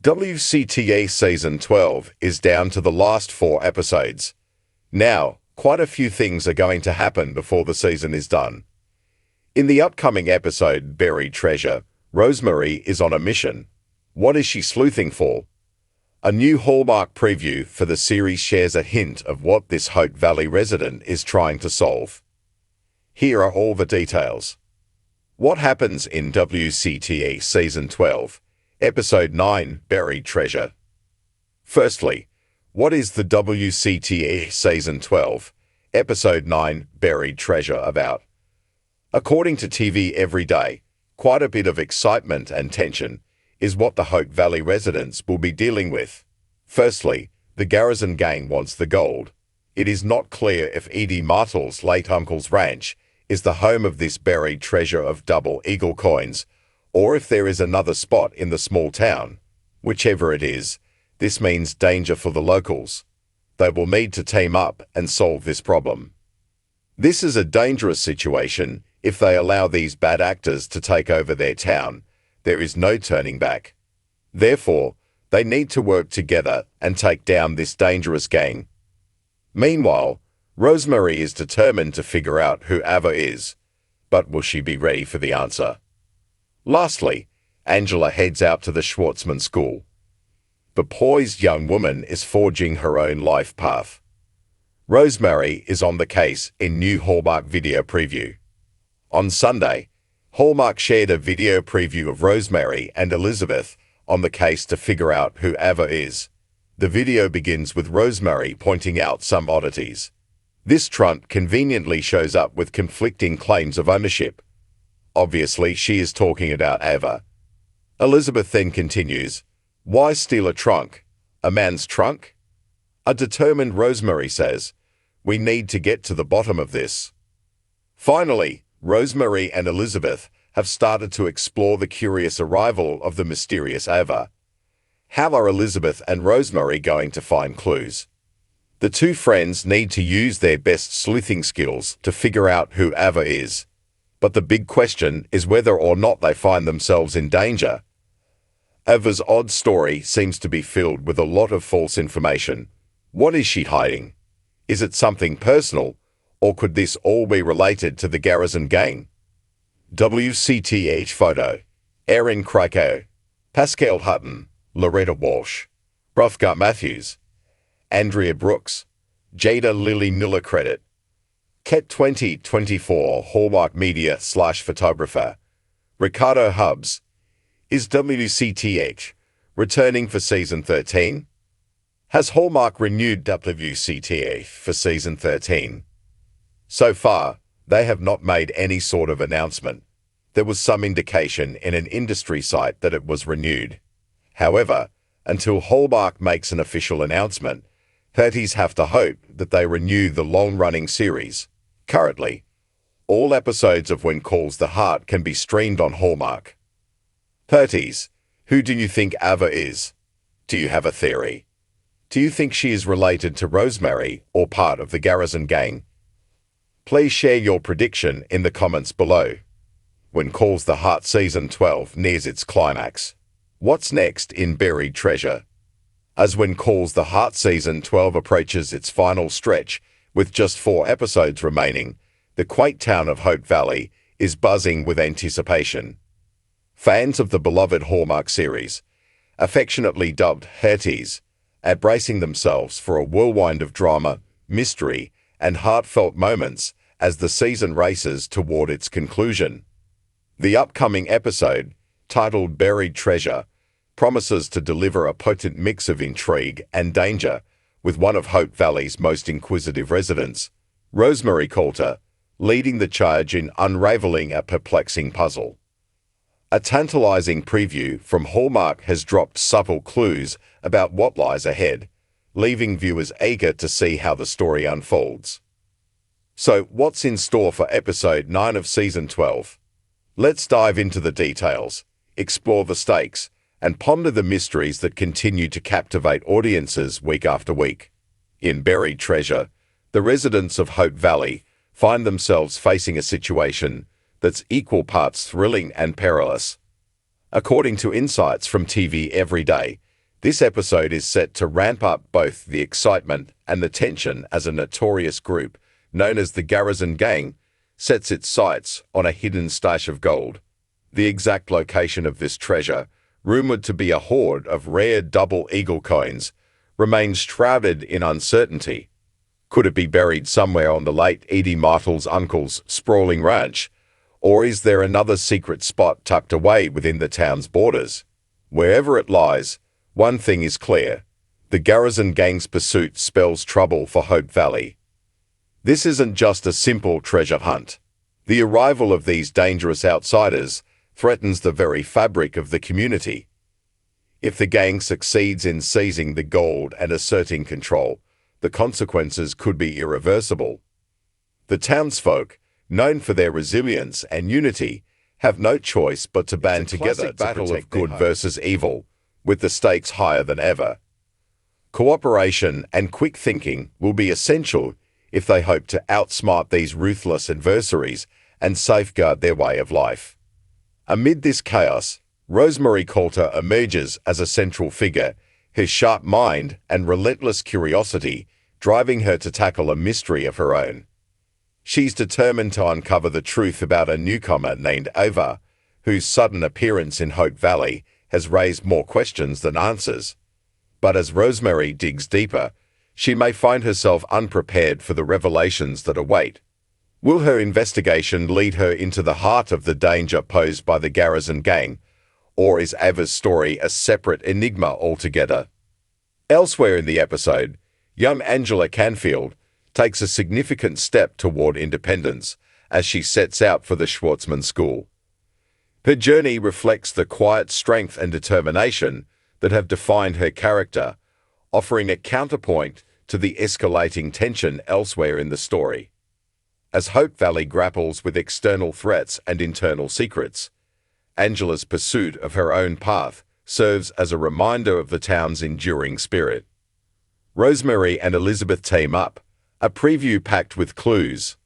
WCTA Season 12 is down to the last 4 episodes. Now, quite a few things are going to happen before the season is done. In the upcoming episode, Buried Treasure, Rosemary is on a mission. What is she sleuthing for? A new Hallmark preview for the series shares a hint of what this Hope Valley resident is trying to solve. Here are all the details. What happens in WCTA Season 12, Episode 9, Buried Treasure? Firstly, what is the WCTA Season 12, Episode 9, Buried Treasure about? According to TV Everyday, quite a bit of excitement and tension is what the Hope Valley residents will be dealing with. Firstly, the Garrison gang wants the gold. It is not clear if Edie Martel's late uncle's ranch is the home of this buried treasure of double eagle coins, or if there is another spot in the small town. Whichever it is, this means danger for the locals. They will need to team up and solve this problem. This is a dangerous situation. If they allow these bad actors to take over their town, there is no turning back. Therefore, they need to work together and take down this dangerous gang. Meanwhile, Rosemary is determined to figure out who Ava is, but will she be ready for the answer? Lastly, Angela heads out to the Schwartzman School. The poised young woman is forging her own life path. Rosemary is on the case in new Hallmark video preview. On Sunday, Hallmark shared a video preview of Rosemary and Elizabeth on the case to figure out who Ava is. The video begins with Rosemary pointing out some oddities. This trunt conveniently shows up with conflicting claims of ownership. Obviously, she is talking about Ava. Elizabeth then continues, "Why steal a trunk? A man's trunk?" A determined Rosemary says, "We need to get to the bottom of this." Finally, Rosemary and Elizabeth have started to explore the curious arrival of the mysterious Ava. How are Elizabeth and Rosemary going to find clues? The two friends need to use their best sleuthing skills to figure out who Ava is. But the big question is whether or not they find themselves in danger. Ava's odd story seems to be filled with a lot of false information. What is she hiding? Is it something personal, or could this all be related to the Garrison gang? WCTH photo: Erin Krakow, Pascal Hutton, Loretta Walsh, Bruthgart Matthews, Andrea Brooks, Jada Lily Miller credit. Ket 2024 Hallmark Media /photographer. Ricardo Hubbs. Is WCTH returning for Season 13? Has Hallmark renewed WCTH for Season 13? So far, they have not made any sort of announcement. There was some indication in an industry site that it was renewed. However, until Hallmark makes an official announcement, parties have to hope that they renew the long-running series. Currently, all episodes of When Calls the Heart can be streamed on Hallmark. Parties, who do you think Ava is? Do you have a theory? Do you think she is related to Rosemary or part of the Garrison gang? Please share your prediction in the comments below. When Calls the Heart Season 12 nears its climax, what's next in Buried Treasure? As When Calls the Heart Season 12 approaches its final stretch, with just 4 episodes remaining, the quaint town of Hope Valley is buzzing with anticipation. Fans of the beloved Hallmark series, affectionately dubbed Herties, are bracing themselves for a whirlwind of drama, mystery, and heartfelt moments as the season races toward its conclusion. The upcoming episode, titled Buried Treasure, promises to deliver a potent mix of intrigue and danger, with one of Hope Valley's most inquisitive residents, Rosemary Coulter, leading the charge in unraveling a perplexing puzzle. A tantalizing preview from Hallmark has dropped subtle clues about what lies ahead, leaving viewers eager to see how the story unfolds. So, what's in store for Episode 9 of Season 12? Let's dive into the details, explore the stakes, and ponder the mysteries that continue to captivate audiences week after week. In Buried Treasure, the residents of Hope Valley find themselves facing a situation that's equal parts thrilling and perilous. According to insights from TV Everyday, This episode is set to ramp up both the excitement and the tension as a notorious group, known as the Garrison Gang, sets its sights on a hidden stash of gold. The exact location of this treasure, rumored to be a hoard of rare double eagle coins, remains shrouded in uncertainty. Could it be buried somewhere on the late Edie Martel's uncle's sprawling ranch? Or is there another secret spot tucked away within the town's borders? Wherever it lies, one thing is clear. The Garrison Gang's pursuit spells trouble for Hope Valley. This isn't just a simple treasure hunt. The arrival of these dangerous outsiders threatens the very fabric of the community. If the gang succeeds in seizing the gold and asserting control, the consequences could be irreversible. The townsfolk, known for their resilience and unity, have no choice but to band together to battle of good versus evil, with the stakes higher than ever. Cooperation and quick thinking will be essential if they hope to outsmart these ruthless adversaries and safeguard their way of life. Amid this chaos, Rosemary Coulter emerges as a central figure, her sharp mind and relentless curiosity driving her to tackle a mystery of her own. She's determined to uncover the truth about a newcomer named Ava, whose sudden appearance in Hope Valley has raised more questions than answers. But as Rosemary digs deeper, she may find herself unprepared for the revelations that await. Will her investigation lead her into the heart of the danger posed by the Garrison Gang, or is Ava's story a separate enigma altogether? Elsewhere in the episode, young Angela Canfield takes a significant step toward independence as she sets out for the Schwartzman School. Her journey reflects the quiet strength and determination that have defined her character, offering a counterpoint to the escalating tension elsewhere in the story. As Hope Valley grapples with external threats and internal secrets, Angela's pursuit of her own path serves as a reminder of the town's enduring spirit. Rosemary and Elizabeth team up, a preview packed with clues.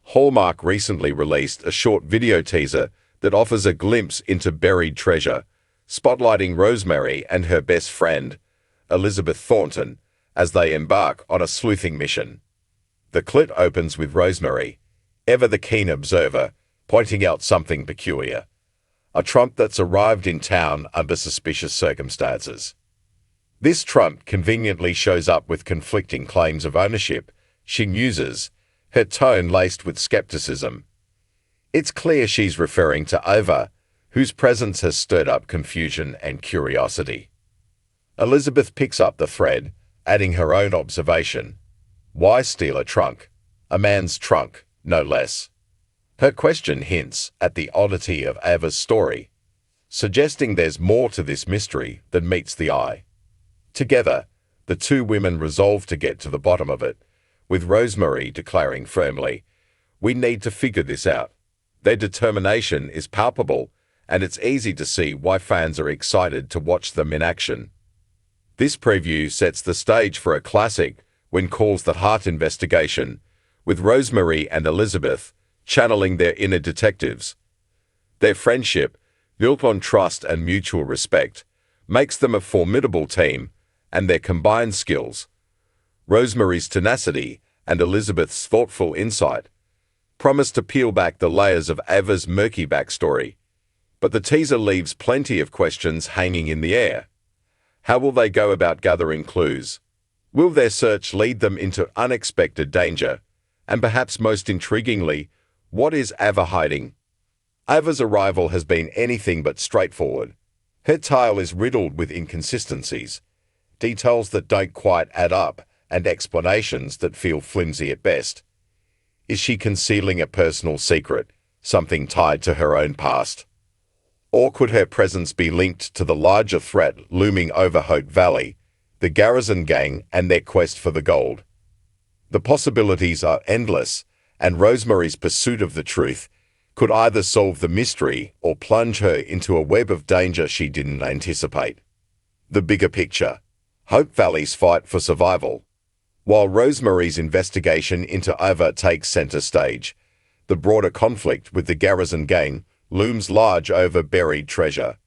Hallmark recently released a short video teaser that offers a glimpse into buried treasure, spotlighting Rosemary and her best friend, Elizabeth Thornton, as they embark on a sleuthing mission. The clip opens with Rosemary, ever the keen observer, pointing out something peculiar. A trump that's arrived in town under suspicious circumstances. This trump conveniently shows up with conflicting claims of ownership, she muses, her tone laced with skepticism. It's clear she's referring to Ava, whose presence has stirred up confusion and curiosity. Elizabeth picks up the thread, adding her own observation. Why steal a trunk? A man's trunk, no less. Her question hints at the oddity of Ava's story, suggesting there's more to this mystery than meets the eye. Together, the two women resolve to get to the bottom of it, with Rosemary declaring firmly, "We need to figure this out." Their determination is palpable, and it's easy to see why fans are excited to watch them in action. This preview sets the stage for a classic when calls the heart investigation, with Rosemary and Elizabeth channeling their inner detectives. Their friendship, built on trust and mutual respect, makes them a formidable team, and their combined skills, Rosemary's tenacity and Elizabeth's thoughtful insight, promise to peel back the layers of Ava's murky backstory. But the teaser leaves plenty of questions hanging in the air. How will they go about gathering clues? Will their search lead them into unexpected danger? And perhaps most intriguingly, what is Ava hiding? Ava's arrival has been anything but straightforward. Her tale is riddled with inconsistencies, details that don't quite add up, and explanations that feel flimsy at best. Is she concealing a personal secret, something tied to her own past? Or could her presence be linked to the larger threat looming over Hope Valley, the Garrison Gang and their quest for the gold? The possibilities are endless, and Rosemary's pursuit of the truth could either solve the mystery or plunge her into a web of danger she didn't anticipate. The bigger picture. Hope Valley's fight for survival. While Rosemary's investigation into Ava takes center stage, the broader conflict with the Garrison Gang looms large over buried treasure.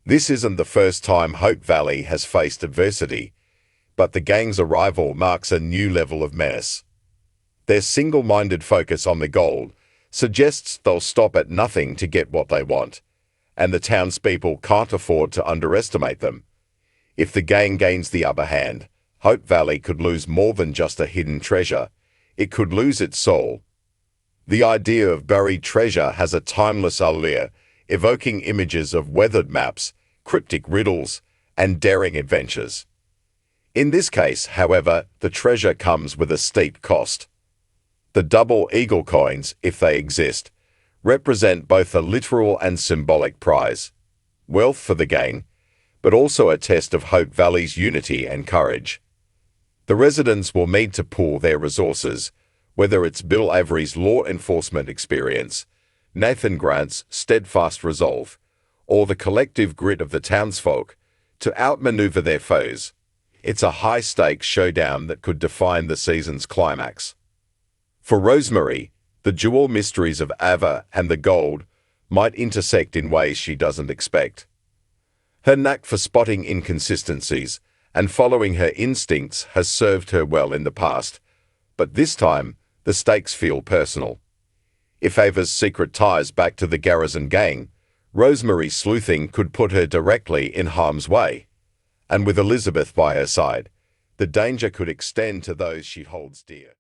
This isn't the first time Hope Valley has faced adversity, but the gang's arrival marks a new level of menace. Their single-minded focus on the gold suggests they'll stop at nothing to get what they want, and the townspeople can't afford to underestimate them. If the gang gains the upper hand, Hope Valley could lose more than just a hidden treasure. It could lose its soul. The idea of buried treasure has a timeless allure, evoking images of weathered maps, cryptic riddles, and daring adventures. In this case, however, the treasure comes with a steep cost. The double eagle coins, if they exist, represent both a literal and symbolic prize. Wealth for the gang, but also a test of Hope Valley's unity and courage. The residents will need to pool their resources, whether it's Bill Avery's law enforcement experience, Nathan Grant's steadfast resolve, or the collective grit of the townsfolk, to outmaneuver their foes. It's a high-stakes showdown that could define the season's climax. For Rosemary, the dual mysteries of Ava and the gold might intersect in ways she doesn't expect. Her knack for spotting inconsistencies and following her instincts has served her well in the past, but this time, the stakes feel personal. If Ava's secret ties back to the Garrison gang, Rosemary's sleuthing could put her directly in harm's way. And with Elizabeth by her side, the danger could extend to those she holds dear.